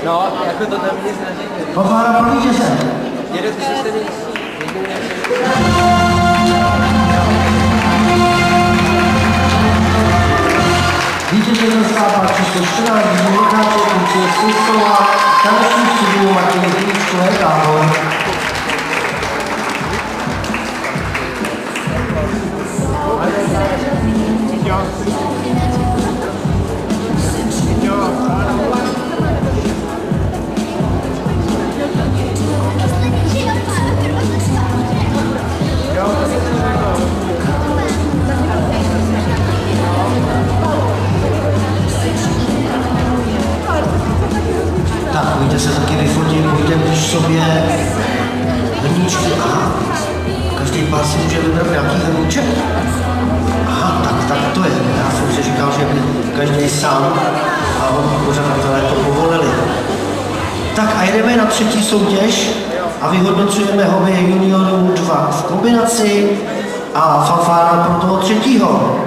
No, jako to tam nic neříkej. Fanfára pro vítěze. Jede ty se tedy. Vítězem zastává číslo 14, Zvolekáče, Lucie Slisková, taneční studiu Martiny Klíčkové, ahoj. Tak, pojďte se taky vyfotit, pojďte když sobě hrníčky. Aha, každý pár si může vybrat nějaký hrníček. Aha, tak to je. Já jsem si říkal, že by každý sám a pořadatelé to povolili. Tak a jdeme na třetí soutěž a vyhodnocujeme hobby juniorů 2 v kombinaci a fanfára pro toho třetího.